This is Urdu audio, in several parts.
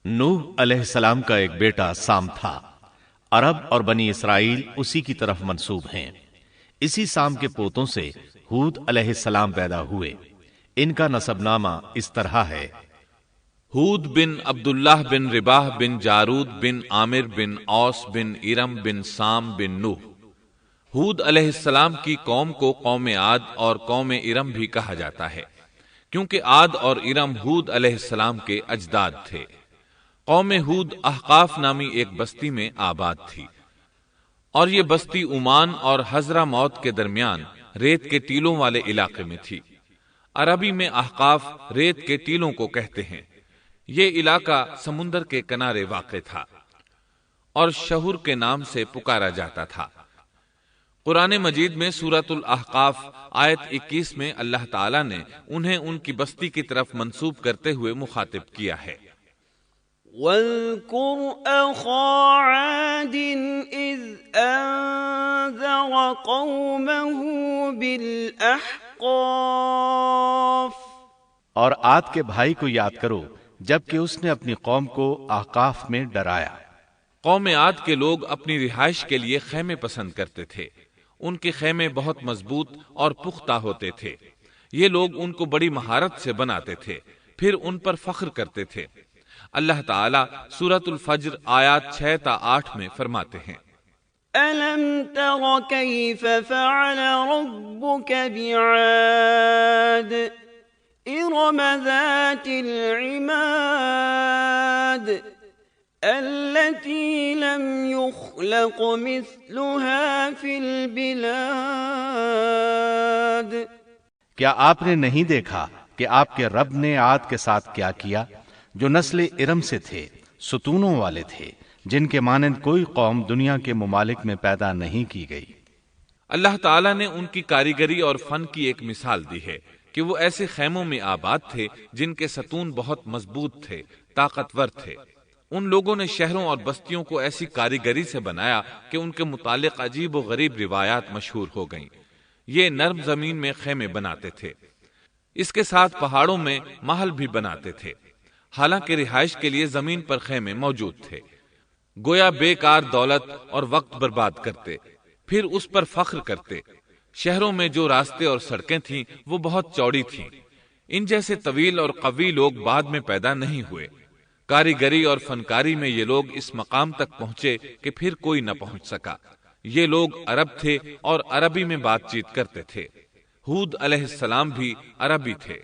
نوح علیہ السلام کا ایک بیٹا سام تھا۔ عرب اور بنی اسرائیل اسی کی طرف منسوب ہیں۔ اسی سام کے پوتوں سے ہود علیہ السلام پیدا ہوئے۔ ان کا نسب نامہ اس طرح ہے: ہود بن عبداللہ بن رباح بن جارود بن عامر بن اوس بن ارم بن سام بن نوح۔ ہود علیہ السلام کی قوم کو قوم عاد اور قوم ارم بھی کہا جاتا ہے، کیونکہ عاد اور ارم ہود علیہ السلام کے اجداد تھے۔ قوم ہود احقاف نامی ایک بستی میں آباد تھی، اور یہ بستی عمان اور حضرہ موت کے درمیان ریت کے ٹیلوں والے علاقے میں تھی۔ عربی میں احقاف ریت کے ٹیلوں کو کہتے ہیں۔ یہ علاقہ سمندر کے کنارے واقع تھا اور شہر کے نام سے پکارا جاتا تھا۔ قرآن مجید میں سورۃ الاحقاف آیت 21 میں اللہ تعالیٰ نے انہیں ان کی بستی کی طرف منسوب کرتے ہوئے مخاطب کیا ہے۔ وَاذْكُرْ أَخَا عَادٍ إِذْ أَنذَرَ قَوْمَهُ بِالْأَحْقَافِ۔ اور عاد کے بھائی کو یاد کرو جبکہ اس نے اپنی قوم کو احقاف میں ڈرایا۔ قوم عاد کے لوگ اپنی رہائش کے لیے خیمے پسند کرتے تھے۔ ان کے خیمے بہت مضبوط اور پختہ ہوتے تھے۔ یہ لوگ ان کو بڑی مہارت سے بناتے تھے، پھر ان پر فخر کرتے تھے۔ اللہ تعالیٰ سورۃ الفجر آیات 6 تا 8 میں فرماتے ہیں: أَلَمْ تَرَ كَيْفَ فَعَلَ رَبُّكَ بِعَادٍ إِرَمَ ذَاتِ الْعِمَادِ الَّتِي لَمْ يُخْلَقْ مِثْلُهَا فِي الْبِلَادِ۔ کیا آپ نے نہیں دیکھا کہ آپ کے رب نے عاد کے ساتھ کیا کیا، جو نسل ارم سے تھے، ستونوں والے تھے، جن کے مانند کوئی قوم دنیا کے ممالک میں پیدا نہیں کی گئی۔ اللہ تعالیٰ نے ان کی کاریگری اور فن کی ایک مثال دی ہے کہ وہ ایسے خیموں میں آباد تھے جن کے ستون بہت مضبوط تھے، طاقتور تھے۔ ان لوگوں نے شہروں اور بستیوں کو ایسی کاریگری سے بنایا کہ ان کے متعلق عجیب و غریب روایات مشہور ہو گئیں۔ یہ نرم زمین میں خیمے بناتے تھے، اس کے ساتھ پہاڑوں میں محل بھی بناتے تھے۔ حالانکہ رہائش کے لیے زمین پر خیمے موجود تھے، گویا بیکار دولت اور وقت برباد کرتے، پھر اس پر فخر کرتے۔ شہروں میں جو راستے اور سڑکیں تھیں وہ بہت چوڑی تھیں۔ ان جیسے طویل اور قوی لوگ بعد میں پیدا نہیں ہوئے۔ کاریگری اور فنکاری میں یہ لوگ اس مقام تک پہنچے کہ پھر کوئی نہ پہنچ سکا۔ یہ لوگ عرب تھے اور عربی میں بات چیت کرتے تھے۔ ہود علیہ السلام بھی عربی تھے۔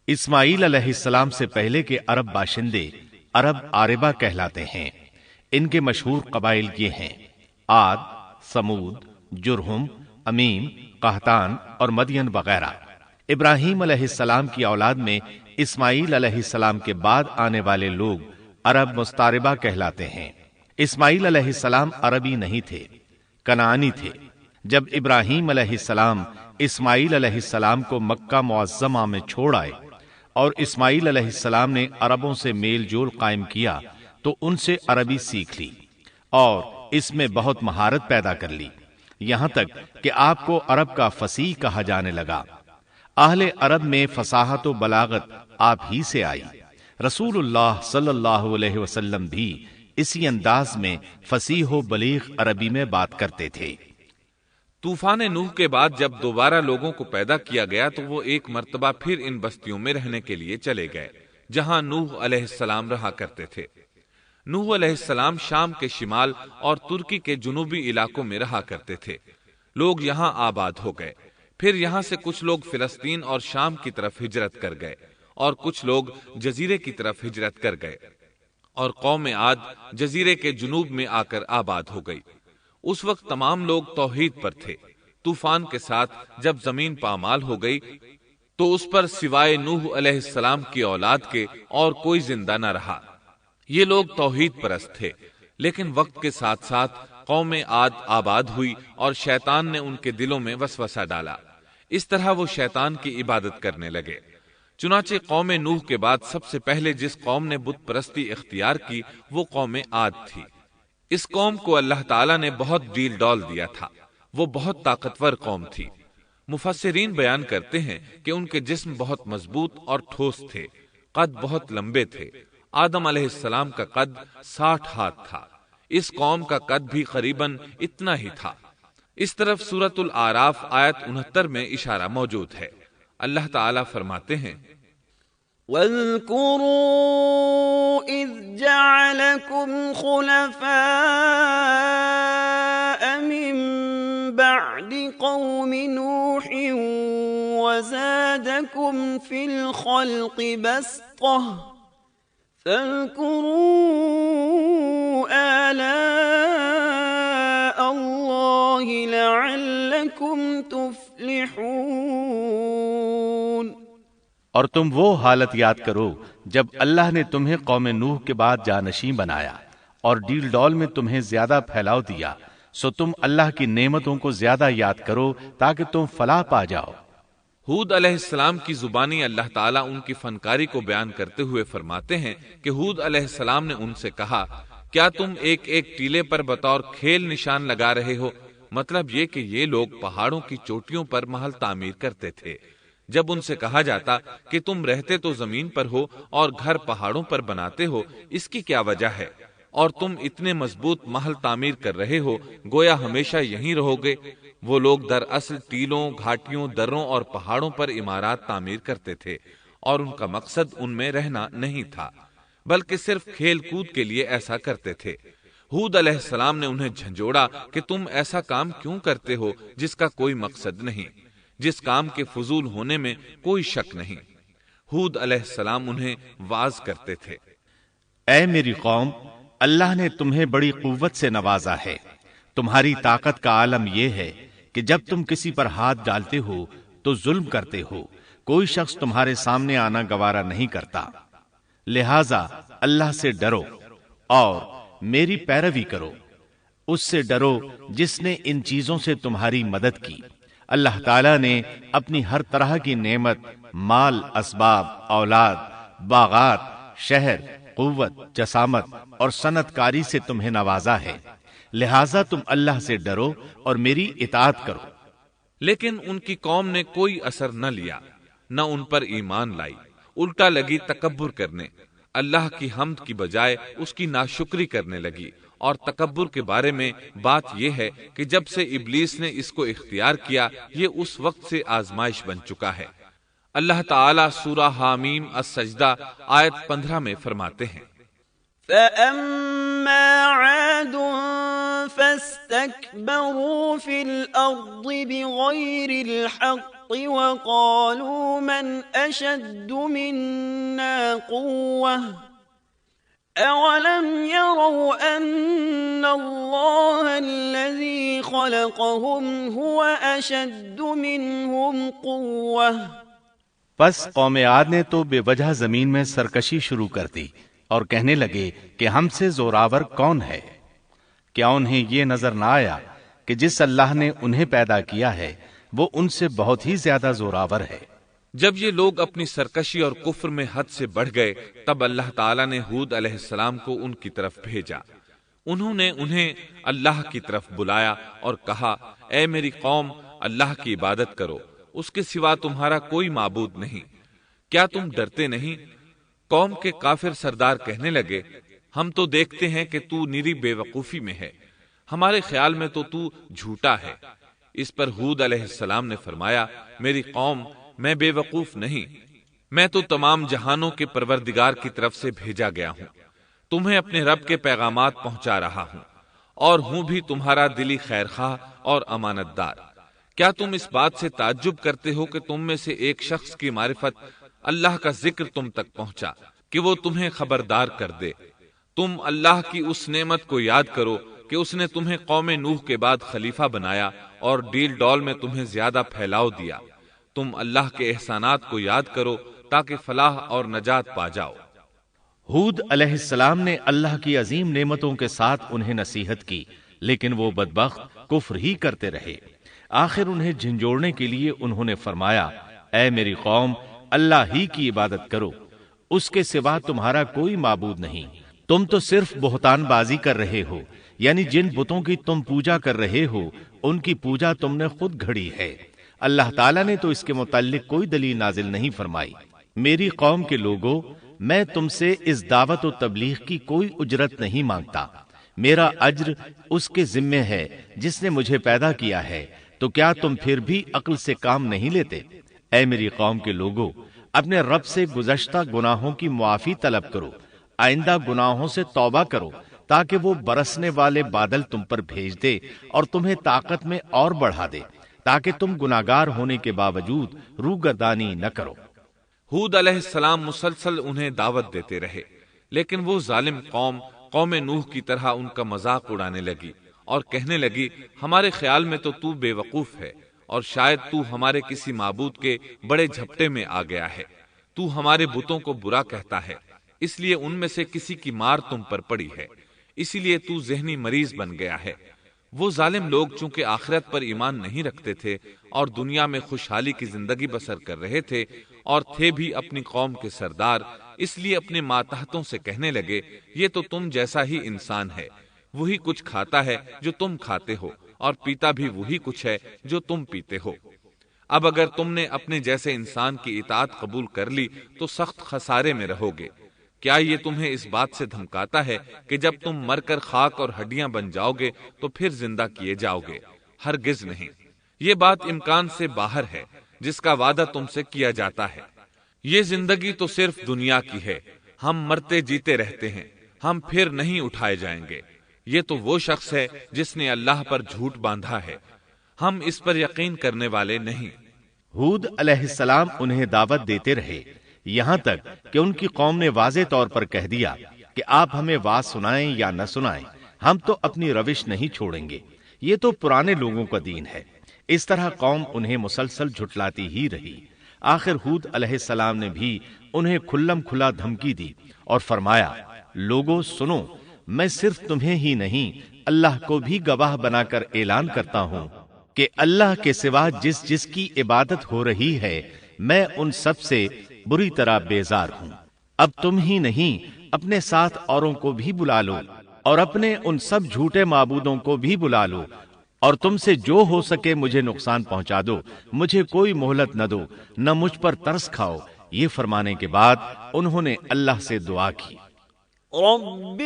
اسماعیل علیہ السلام سے پہلے کے عرب باشندے عرب عاربہ کہلاتے ہیں۔ ان کے مشہور قبائل یہ ہیں: عاد، سمود، جرہم، امیم، قحطان اور مدین وغیرہ۔ ابراہیم علیہ السلام کی اولاد میں اسماعیل علیہ السلام کے بعد آنے والے لوگ عرب مستعربہ کہلاتے ہیں۔ اسماعیل علیہ السلام عربی نہیں تھے، کنعانی تھے۔ جب ابراہیم علیہ السلام اسماعیل علیہ السلام کو مکہ معظمہ میں چھوڑ آئے اور اسماعیل علیہ السلام نے عربوں سے میل جول قائم کیا تو ان سے عربی سیکھ لی اور اس میں بہت مہارت پیدا کر لی، یہاں تک کہ آپ کو عرب کا فصیح کہا جانے لگا۔ اہل عرب میں فصاحت و بلاغت آپ ہی سے آئی۔ رسول اللہ صلی اللہ علیہ وسلم بھی اسی انداز میں فصیح و بلیغ عربی میں بات کرتے تھے۔ طوفان نوح کے بعد جب دوبارہ لوگوں کو پیدا کیا گیا تو وہ ایک مرتبہ پھر ان بستیوں میں رہنے کے لیے چلے گئے جہاں نوح علیہ السلام رہا کرتے تھے۔ نوح علیہ السلام شام کے شمال اور ترکی کے جنوبی علاقوں میں رہا کرتے تھے۔ لوگ یہاں آباد ہو گئے، پھر یہاں سے کچھ لوگ فلسطین اور شام کی طرف ہجرت کر گئے اور کچھ لوگ جزیرے کی طرف ہجرت کر گئے، اور قوم عاد جزیرے کے جنوب میں آ کر آباد ہو گئی۔ اس وقت تمام لوگ توحید پر تھے۔ طوفان کے ساتھ جب زمین پامال ہو گئی تو اس پر سوائے نوح علیہ السلام کی اولاد کے اور کوئی زندہ نہ رہا۔ یہ لوگ توحید پرست تھے، لیکن وقت کے ساتھ ساتھ قوم عاد آباد ہوئی اور شیطان نے ان کے دلوں میں وسوسہ ڈالا۔ اس طرح وہ شیطان کی عبادت کرنے لگے۔ چنانچہ قوم نوح کے بعد سب سے پہلے جس قوم نے بت پرستی اختیار کی وہ قوم عاد تھی۔ اس قوم کو اللہ تعالیٰ نے بہت ڈیل ڈال دیا تھا، وہ بہت طاقتور قوم تھی۔ مفسرین بیان کرتے ہیں کہ ان کے جسم بہت مضبوط اور ٹھوس تھے، قد بہت لمبے تھے آدم علیہ السلام کا قد 60 ہاتھ تھا، اس قوم کا قد بھی قریباً اتنا ہی تھا۔ اس طرف سورۃ الاعراف آیت 69 میں اشارہ موجود ہے۔ اللہ تعالیٰ فرماتے ہیں وَاذْكُرُوا إِذْ جَعَلَكُمْ خُلَفَاءَ مِن بَعْدِ قَوْمِ نُوحٍ وَزَادَكُمْ فِي الْخَلْقِ بَسْطَةً فَاذْكُرُوا آلاءَ اللَّهِ لَعَلَّكُمْ تُفْلِحُونَ۔ اور تم وہ حالت یاد کرو جب اللہ نے تمہیں قوم نوح کے بعد جانشین بنایا اور ڈیل ڈول میں تمہیں زیادہ پھیلاؤ دیا، سو تم اللہ کی نعمتوں کو زیادہ یاد کرو تاکہ تم فلاح پا جاؤ۔ ہود علیہ السلام کی زبانی اللہ تعالیٰ ان کی فنکاری کو بیان کرتے ہوئے فرماتے ہیں کہ ہود علیہ السلام نے ان سے کہا، کیا تم ایک ایک ٹیلے پر بطور کھیل نشان لگا رہے ہو؟ مطلب یہ کہ یہ لوگ پہاڑوں کی چوٹیوں پر محل تعمیر کرتے تھے۔ جب ان سے کہا جاتا کہ تم رہتے تو زمین پر ہو اور گھر پہاڑوں پر بناتے ہو، اس کی کیا وجہ ہے؟ اور تم اتنے مضبوط محل تعمیر کر رہے ہو، گویا ہمیشہ یہیں رہو گے۔ وہ لوگ دراصل ٹیلوں، گھاٹیوں، دروں اور پہاڑوں پر عمارات تعمیر کرتے تھے، اور ان کا مقصد ان میں رہنا نہیں تھا، بلکہ صرف کھیل کود کے لیے ایسا کرتے تھے۔ ہود علیہ السلام نے انہیں جھنجھوڑا کہ تم ایسا کام کیوں کرتے ہو جس کا کوئی مقصد نہیں، جس کام کے فضول ہونے میں کوئی شک نہیں۔ ہود علیہ السلام انہیں واعظ کرتے تھے، اے میری قوم، اللہ نے تمہیں بڑی قوت سے نوازا ہے۔ تمہاری طاقت کا عالم یہ ہے کہ جب تم کسی پر ہاتھ ڈالتے ہو تو ظلم کرتے ہو، کوئی شخص تمہارے سامنے آنا گوارا نہیں کرتا، لہذا اللہ سے ڈرو اور میری پیروی کرو۔ اس سے ڈرو جس نے ان چیزوں سے تمہاری مدد کی۔ اللہ تعالیٰ نے اپنی ہر طرح کی نعمت، مال، اسباب، اولاد، باغات، شہر، قوت، جسامت اور صنعت کاری سے تمہیں نوازا ہے، لہٰذا تم اللہ سے ڈرو اور میری اطاعت کرو۔ لیکن ان کی قوم نے کوئی اثر نہ لیا، نہ ان پر ایمان لائی، الٹا لگی تکبر کرنے، اللہ کی حمد کی بجائے اس کی ناشکری کرنے لگی۔ اور تکبر کے بارے میں بات یہ ہے کہ جب سے ابلیس نے اس کو اختیار کیا، یہ اس وقت سے آزمائش بن چکا ہے۔ اللہ تعالیٰ سورہ حامیم السجدہ آیت 15 میں فرماتے ہیں، فَأَمَّا عَادٌ فَاسْتَكْبَرُوا فِي الْأَرْضِ بِغَيْرِ الْحَقِّ وَقَالُوا مَنْ أَشَدُّ مِنَّا قُوَّةً أَوَلَمْ يَرَوْا أَنَّ اللَّهَ الَّذِي خَلَقَهُمْ هُوَ أَشَدُّ مِنْهُمْ قُوَّةً۔ پس قوم عاد نے تو بے وجہ زمین میں سرکشی شروع کر دی اور کہنے لگے کہ ہم سے زوراور کون ہے؟ کیا انہیں یہ نظر نہ آیا کہ جس اللہ نے انہیں پیدا کیا ہے وہ ان سے بہت ہی زیادہ زوراور ہے؟ جب یہ لوگ اپنی سرکشی اور کفر میں حد سے بڑھ گئے، تب اللہ تعالیٰ نے ہود علیہ السلام کو ان کی طرف بھیجا۔ انہوں نے انہیں اللہ کی طرف بلایا اور کہا، اے میری قوم، اللہ کی عبادت کرو، اس کے سوا تمہارا کوئی معبود نہیں۔ کیا تم ڈرتے نہیں؟ قوم کے کافر سردار کہنے لگے، ہم تو دیکھتے ہیں کہ تو نری بے وقوفی میں ہے، ہمارے خیال میں تو جھوٹا ہے۔ اس پر ہود علیہ السلام نے فرمایا، میری قوم، میں بے وقوف نہیں، میں تو تمام جہانوں کے پروردگار کی طرف سے بھیجا گیا ہوں، تمہیں اپنے رب کے پیغامات پہنچا رہا ہوں، اور ہوں بھی تمہارا دلی خیر خواہ اور امانت دار۔ کیا تم اس بات سے تعجب کرتے ہو کہ تم میں سے ایک شخص کی معرفت، اللہ کا ذکر تم تک پہنچا کہ وہ تمہیں خبردار کر دے؟ تم اللہ کی اس نعمت کو یاد کرو کہ اس نے تمہیں قوم نوح کے بعد خلیفہ بنایا اور ڈیل ڈول میں تمہیں زیادہ پھیلاؤ دیا۔ تم اللہ کے احسانات کو یاد کرو تاکہ فلاح اور نجات پا جاؤ۔ ہود علیہ السلام نے اللہ کی عظیم نعمتوں کے ساتھ انہیں نصیحت کی، لیکن وہ بدبخت کفر ہی کرتے رہے۔ آخر انہیں جھنجھوڑنے کے لیے انہوں نے فرمایا، اے میری قوم، اللہ ہی کی عبادت کرو، اس کے سوا تمہارا کوئی معبود نہیں۔ تم تو صرف بہتان بازی کر رہے ہو، یعنی جن بتوں کی تم پوجا کر رہے ہو ان کی پوجا تم نے خود گھڑی ہے۔ اللہ تعالیٰ نے تو اس کے متعلق کوئی دلیل نازل نہیں فرمائی۔ میری قوم کے لوگوں، میں تم سے اس دعوت و تبلیغ کی کوئی اجرت نہیں مانگتا، میرا اجر اس کے ذمے ہے جس نے مجھے پیدا کیا ہے، تو کیا تم پھر بھی عقل سے کام نہیں لیتے؟ اے میری قوم کے لوگوں، اپنے رب سے گزشتہ گناہوں کی معافی طلب کرو، آئندہ گناہوں سے توبہ کرو، تاکہ وہ برسنے والے بادل تم پر بھیج دے اور تمہیں طاقت میں اور بڑھا دے، تاکہ تم گناہگار ہونے کے باوجود روگردانی نہ کرو۔ ہود علیہ السلام مسلسل انہیں دعوت دیتے رہے، لیکن وہ ظالم قوم نوح کی طرح ان کا مذاق اڑانے لگی اور کہنے لگی، ہمارے خیال میں تو بے وقوف ہے اور شاید تو ہمارے کسی معبود کے بڑے جھپٹے میں آ گیا ہے، تو ہمارے بتوں کو برا کہتا ہے، اس لیے ان میں سے کسی کی مار تم پر پڑی ہے، اسی لیے تو ذہنی مریض بن گیا ہے۔ وہ ظالم لوگ چونکہ آخرت پر ایمان نہیں رکھتے تھے اور دنیا میں خوشحالی کی زندگی بسر کر رہے تھے اور تھے بھی اپنی قوم کے سردار، اس لیے اپنے ماتحتوں سے کہنے لگے، یہ تو تم جیسا ہی انسان ہے، وہی کچھ کھاتا ہے جو تم کھاتے ہو اور پیتا بھی وہی کچھ ہے جو تم پیتے ہو۔ اب اگر تم نے اپنے جیسے انسان کی اطاعت قبول کر لی تو سخت خسارے میں رہو گے۔ کیا یہ تمہیں اس بات سے دھمکاتا ہے کہ جب تم مر کر خاک اور ہڈیاں بن جاؤ گے تو پھر زندہ کیے جاؤ گے؟ ہرگز نہیں، یہ بات امکان سے باہر ہے جس کا وعدہ تم سے کیا جاتا ہے۔ یہ زندگی تو صرف دنیا کی ہے، ہم مرتے جیتے رہتے ہیں، ہم پھر نہیں اٹھائے جائیں گے۔ یہ تو وہ شخص ہے جس نے اللہ پر جھوٹ باندھا ہے، ہم اس پر یقین کرنے والے نہیں۔ ہود علیہ السلام انہیں دعوت دیتے رہے، یہاں تک کہ ان کی قوم نے واضح طور پر کہہ دیا کہ آپ ہمیں واز سنائیں یا نہ سنائیں، ہم تو اپنی روش نہیں چھوڑیں گے، یہ تو پرانے لوگوں کا دین ہے۔ اس طرح قوم انہیں مسلسل جھٹلاتی ہی رہی۔ آخر ہود علیہ السلام نے بھی انہیں کھلم کھلا دھمکی دی اور فرمایا، لوگوں سنو، میں صرف تمہیں ہی نہیں اللہ کو بھی گواہ بنا کر اعلان کرتا ہوں کہ اللہ کے سوا جس کی عبادت ہو رہی ہے میں ان سب سے بری طرح بیزار ہوں۔ اب تم ہی نہیں اپنے ساتھ اوروں کو بھی بلا لو اور اپنے ان سب جھوٹے معبودوں کو بھی بلا لو، اور تم سے جو ہو سکے مجھے نقصان پہنچا دو، مجھے کوئی مہلت نہ دو، نہ مجھ پر ترس کھاؤ۔ یہ فرمانے کے بعد انہوں نے اللہ سے دعا کی، رب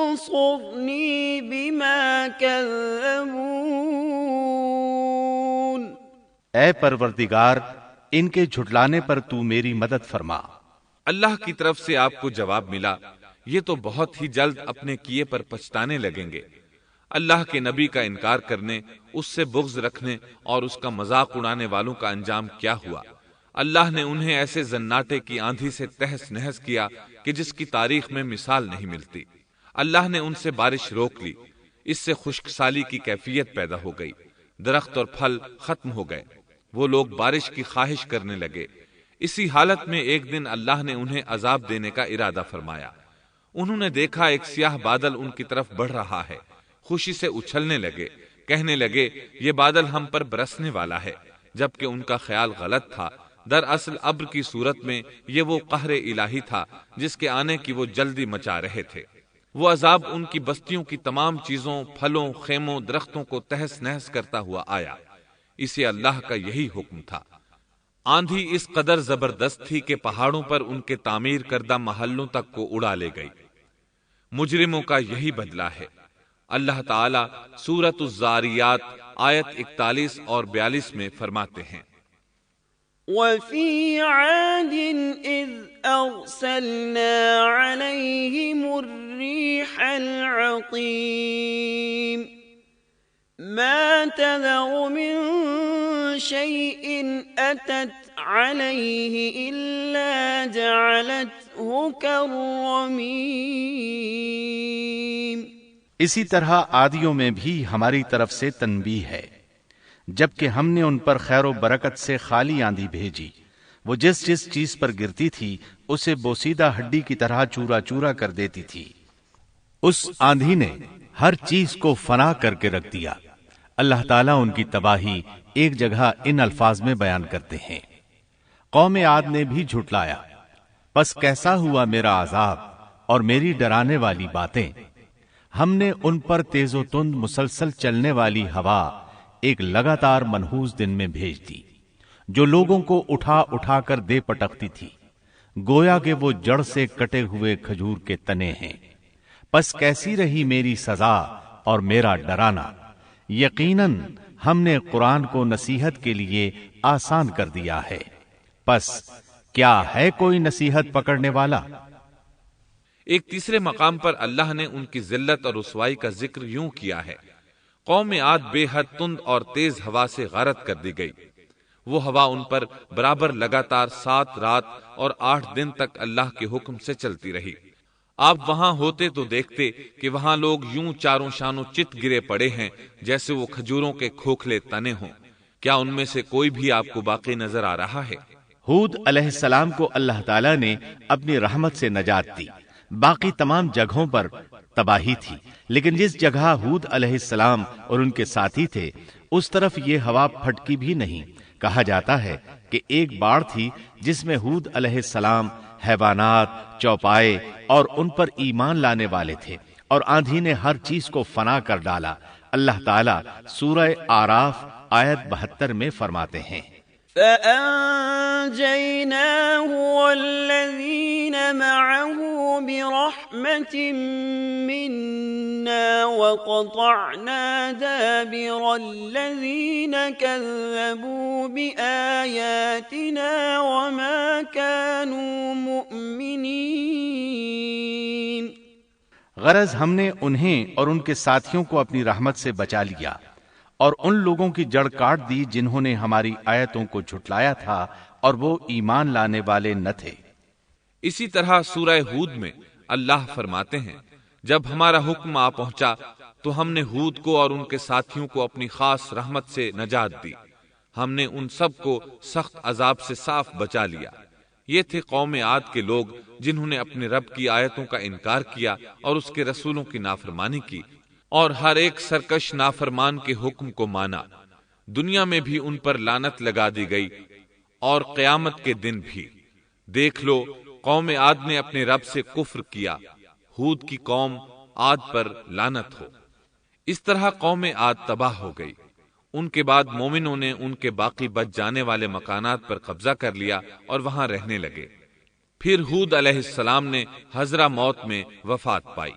انصرنی بما کذبون، اے پروردگار ان کے جھٹلانے پر تو میری مدد فرما۔ اللہ کی طرف سے آپ کو جواب ملا، یہ تو بہت ہی جلد اپنے کیے پر پچھتانے لگیں گے۔ اللہ کے نبی کا انکار کرنے، اس سے بغض رکھنے اور اس کا مذاق اڑانے والوں کا انجام کیا ہوا؟ اللہ نے انہیں ایسے زناٹے کی آندھی سے تہس نہس کیا کہ جس کی تاریخ میں مثال نہیں ملتی۔ اللہ نے ان سے بارش روک لی، اس سے خشک سالی کی کیفیت پیدا ہو گئی، درخت اور پھل ختم ہو گئے، وہ لوگ بارش کی خواہش کرنے لگے۔ اسی حالت میں ایک دن اللہ نے انہیں عذاب دینے کا ارادہ فرمایا۔ انہوں نے دیکھا ایک سیاہ بادل ان کی طرف بڑھ رہا ہے، خوشی سے اچھلنے لگے، کہنے لگے یہ بادل ہم پر برسنے والا ہے، جبکہ ان کا خیال غلط تھا۔ دراصل ابر کی صورت میں یہ وہ قہر الہی تھا جس کے آنے کی وہ جلدی مچا رہے تھے۔ وہ عذاب ان کی بستیوں کی تمام چیزوں، پھلوں، خیموں، درختوں کو تہس نہس کرتا ہوا آیا۔ اسے اللہ کا یہی حکم تھا۔ آندھی اس قدر زبردست تھی کہ پہاڑوں پر ان کے تعمیر کردہ محلوں تک کو اڑا لے گئی۔ مجرموں کا یہی بدلہ ہے۔ اللہ تعالیٰ سورۃ الزاریات آیت 41 اور 42 میں فرماتے ہیں، وَفِي عَادٍ إِذْ أَرْسَلْنَا عَلَيْهِمُ الرِّيحَ الْعَقِيمَ مَا تَذَرُ مِن شَيْءٍ أَتَتْ عَلَيْهِ إِلَّا جَعَلَتْهُ كَالرَّمِيمِ۔ اسی طرح عادیوں میں بھی ہماری طرف سے تنبیہ ہے، جبکہ ہم نے ان پر خیر و برکت سے خالی آندھی بھیجی، وہ جس چیز پر گرتی تھی اسے بوسیدہ ہڈی کی طرح چورا چورا کر دیتی تھی۔ اس آندھی نے ہر چیز کو فنا کر کے رکھ دیا۔ اللہ تعالیٰ ان کی تباہی ایک جگہ ان الفاظ میں بیان کرتے ہیں، قوم عاد نے بھی جھٹلایا، پس کیسا ہوا میرا عذاب اور میری ڈرانے والی باتیں۔ ہم نے ان پر تیز و تند مسلسل چلنے والی ہوا ایک لگاتار منحوس دن میں بھیج دی، جو لوگوں کو اٹھا اٹھا کر دے پٹکتی تھی۔ گویا کہ وہ جڑ سے کٹے ہوئے کھجور کے تنے ہیں۔ پس کیسی رہی میری سزا اور میرا ڈرانا؟ یقیناً ہم نے قرآن کو نصیحت کے لیے آسان کر دیا ہے، پس کیا ہے کوئی نصیحت پکڑنے والا؟ ایک تیسرے مقام پر اللہ نے ان کی ذلت اور رسوائی کا ذکر یوں کیا ہے، قوم عاد بے حد تند اور تیز ہوا سے غارت کر دی گئی۔ وہ ہوا ان پر برابر لگاتار 7 رات اور 8 دن تک اللہ کے حکم سے چلتی رہی۔ آپ وہاں ہوتے تو دیکھتے کہ وہاں لوگ یوں چاروں شانوں چت گرے پڑے ہیں جیسے وہ کھجوروں کے کھوکھلے تنے ہوں۔ کیا ان میں سے کوئی بھی آپ کو باقی نظر آ رہا ہے؟ ہود علیہ السلام کو اللہ تعالیٰ نے اپنی رحمت سے نجات دی۔ باقی تمام جگہوں پر تباہی تھی، لیکن جس جگہ ہود علیہ السلام اور ان کے ساتھی تھے اس طرف یہ ہوا پھٹکی بھی نہیں۔ کہا جاتا ہے کہ ایک باڑ تھی جس میں ہود علیہ السلام، حیوانات، چوپائے اور ان پر ایمان لانے والے تھے، اور آندھی نے ہر چیز کو فنا کر ڈالا۔ اللہ تعالیٰ سورہ آراف آیت 72 میں فرماتے ہیں، فأنجيناه والذين معه برحمة منا وقطعنا دابر الذين كذبوا بآياتنا وما كانوا مؤمنين۔ غرض ہم نے انہیں اور ان کے ساتھیوں کو اپنی رحمت سے بچا لیا اور ان لوگوں کی جڑ کاٹ دی جنہوں نے ہماری آیتوں کو جھٹلایا تھا اور وہ ایمان لانے والے نہ تھے۔ اسی طرح سورہ ہود میں اللہ فرماتے ہیں، جب ہمارا حکم آ پہنچا تو ہم نے ہود کو اور ان کے ساتھیوں کو اپنی خاص رحمت سے نجات دی۔ ہم نے ان سب کو سخت عذاب سے صاف بچا لیا۔ یہ تھے قوم عاد کے لوگ جنہوں نے اپنے رب کی آیتوں کا انکار کیا اور اس کے رسولوں کی نافرمانی کی، اور ہر ایک سرکش نافرمان کے حکم کو مانا۔ دنیا میں بھی ان پر لعنت لگا دی گئی اور قیامت کے دن بھی۔ دیکھ لو، قوم عاد نے اپنے رب سے کفر کیا، ہود کی قوم عاد پر لعنت ہو۔ اس طرح قوم عاد تباہ ہو گئی۔ ان کے بعد مومنوں نے ان کے باقی بچ جانے والے مکانات پر قبضہ کر لیا اور وہاں رہنے لگے۔ پھر ہود علیہ السلام نے حضرہ موت میں وفات پائی۔